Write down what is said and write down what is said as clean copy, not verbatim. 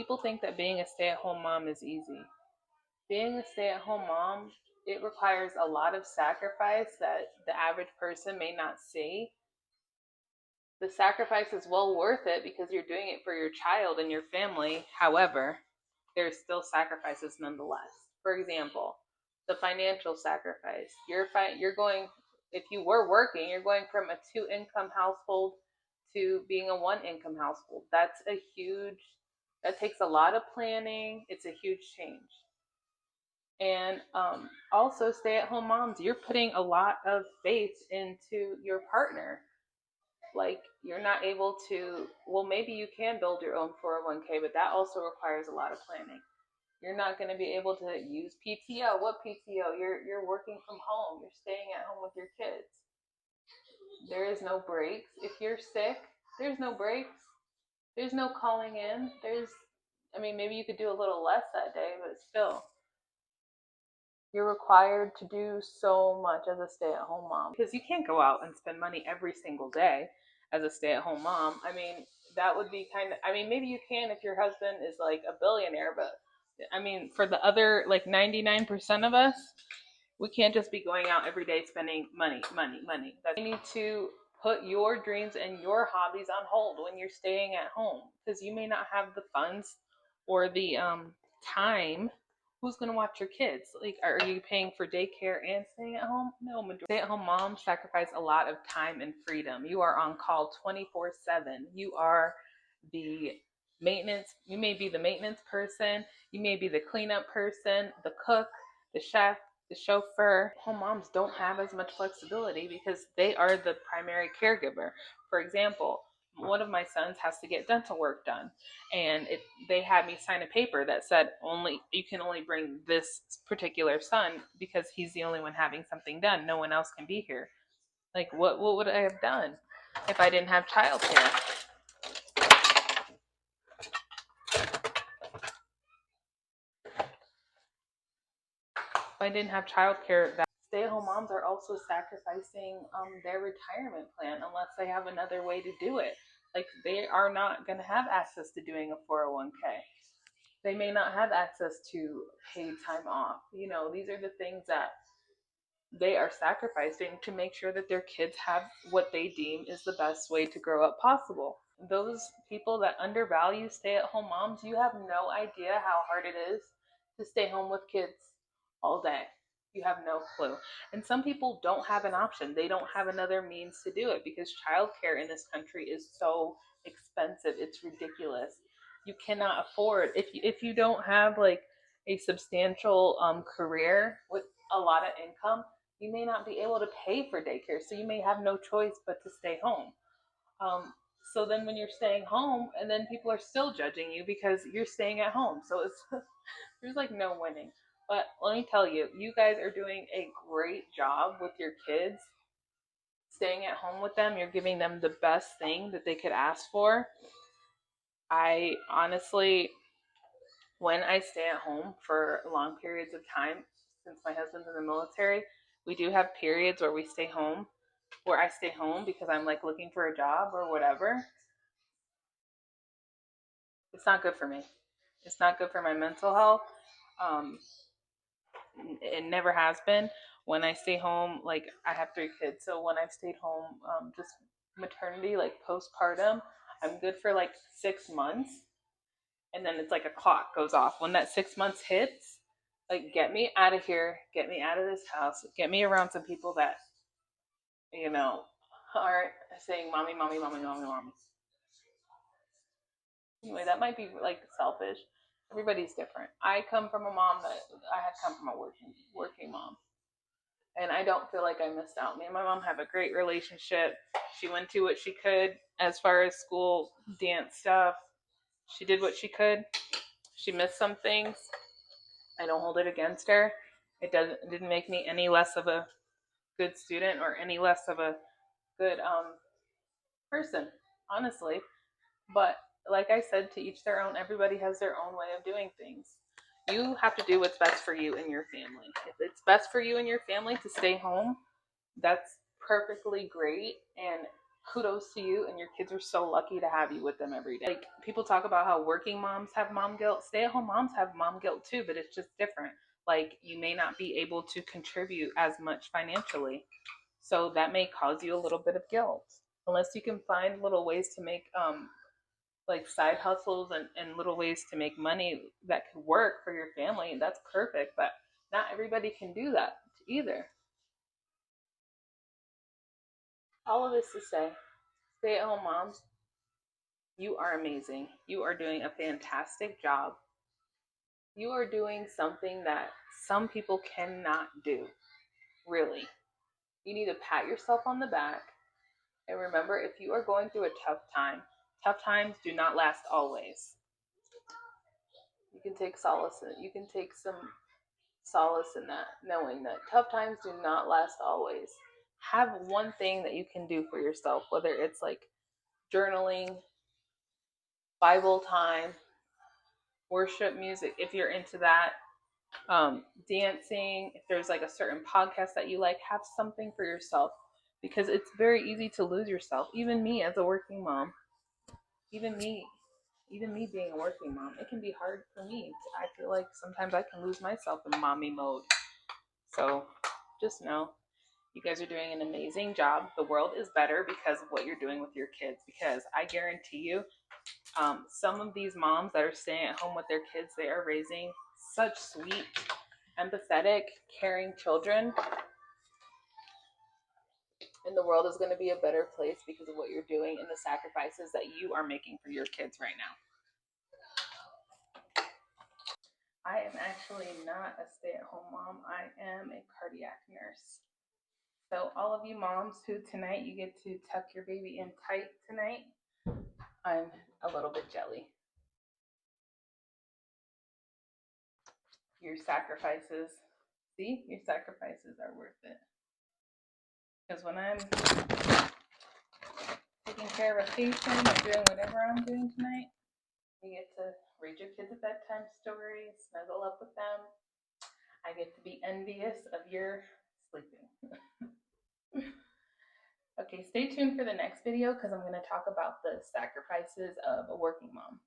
People think that being a stay-at-home mom is easy. Being a stay-at-home mom, it requires a lot of sacrifice that the average person may not see. The sacrifice is well worth it because you're doing it for your child and your family. However, there's still sacrifices nonetheless. For example, the financial sacrifice. You're going, if you were working, you're going from a two-income household to being a one-income household. That takes a lot of planning. It's a huge change. And also, stay-at-home moms, you're putting a lot of faith into your partner. Like, you're not able to, well, maybe you can build your own 401k, but that also requires a lot of planning. You're not going to be able to use PTO. What PTO? You're working from home. You're staying at home with your kids. There is no breaks. If you're sick, there's no breaks. There's no calling in. Maybe you could do a little less that day, but still, you're required to do so much as a stay-at-home mom because you can't go out and spend money every single day as a stay-at-home mom. That would be maybe you can if your husband is like a billionaire, but for the other like 99% of us, we can't just be going out every day spending money. You need to put your dreams and your hobbies on hold when you're staying at home because you may not have the funds or the time. Who's going to watch your kids? Like, are you paying for daycare and staying at home? No, stay-at-home moms sacrifice a lot of time and freedom. You are on call 24/7. You are the maintenance. You may be the maintenance person. You may be the cleanup person, the cook, the chef, the chauffeur. Home moms don't have as much flexibility because they are the primary caregiver. For example, one of my sons has to get dental work done, and they had me sign a paper that said you can only bring this particular son because he's the only one having something done. No one else can be here. Like, what would I have done if I didn't have childcare? If I didn't have childcare, that stay-at-home moms are also sacrificing their retirement plan unless they have another way to do it. Like, they are not going to have access to doing a 401k. They may not have access to paid time off. These are the things that they are sacrificing to make sure that their kids have what they deem is the best way to grow up possible. Those people that undervalue stay-at-home moms, you have no idea how hard it is to stay home with kids all day. You have no clue. And some people don't have an option. They don't have another means to do it because childcare in this country is so expensive. It's ridiculous. You cannot afford, if you don't have like a substantial career with a lot of income, you may not be able to pay for daycare. So you may have no choice but to stay home. So then when you're staying home, and then people are still judging you because you're staying at home. So there's like no winning. But let me tell you, you guys are doing a great job with your kids. Staying at home with them, you're giving them the best thing that they could ask for. I honestly, when I stay at home for long periods of time, since my husband's in the military, we do have periods where I stay home because I'm like looking for a job or whatever. It's not good for me. It's not good for my mental health. It never has been. When I stay home, like, I have 3 kids, so when I've stayed home, just maternity, like postpartum, I'm good for like 6 months, and then it's like a clock goes off. When that 6 months hits, like, get me out of here, get me out of this house, get me around some people that aren't saying mommy, mommy, mommy, mommy, mommy. Anyway, that might be like selfish. Everybody's different. I had come from a working mom, and I don't feel like I missed out. Me and my mom have a great relationship. She went to what she could as far as school, dance stuff. She did what she could. She missed some things. I don't hold it against her. It didn't make me any less of a good student or any less of a good person, honestly. But like I said, to each their own. Everybody has their own way of doing things. You have to do what's best for you and your family. If it's best for you and your family to stay home, that's perfectly great and kudos to you, and your kids are so lucky to have you with them every day. Like, people talk about how working moms have mom guilt. Stay-at-home moms have mom guilt too, but it's just different. Like, you may not be able to contribute as much financially, so that may cause you a little bit of guilt. Unless you can find little ways to make like side hustles and little ways to make money that could work for your family, that's perfect. But not everybody can do that either. All of this to say, stay-at-home moms, you are amazing. You are doing a fantastic job. You are doing something that some people cannot do, really. You need to pat yourself on the back and remember, if you are going through a tough times do not last always. You can take solace in it. You can take some solace in that, knowing that tough times do not last always. Have one thing that you can do for yourself, whether it's like journaling, Bible time, worship music, if you're into that, dancing, if there's like a certain podcast that you like, have something for yourself, because it's very easy to lose yourself. Even me as a working mom, even me, even me being a working mom, it can be hard for me. I feel like sometimes I can lose myself in mommy mode. So just know you guys are doing an amazing job. The world is better because of what you're doing with your kids. Because I guarantee you, some of these moms that are staying at home with their kids, they are raising such sweet, empathetic, caring children. And the world is going to be a better place because of what you're doing and the sacrifices that you are making for your kids right now. I am actually not a stay-at-home mom. I am a cardiac nurse. So all of you moms who tonight you get to tuck your baby in tight tonight, I'm a little bit jelly. Your sacrifices, see, your sacrifices are worth it. Because when I'm taking care of a patient or doing whatever I'm doing tonight, you get to read your kids a bedtime story, snuggle up with them. I get to be envious of your sleeping. Okay, stay tuned for the next video because I'm going to talk about the sacrifices of a working mom.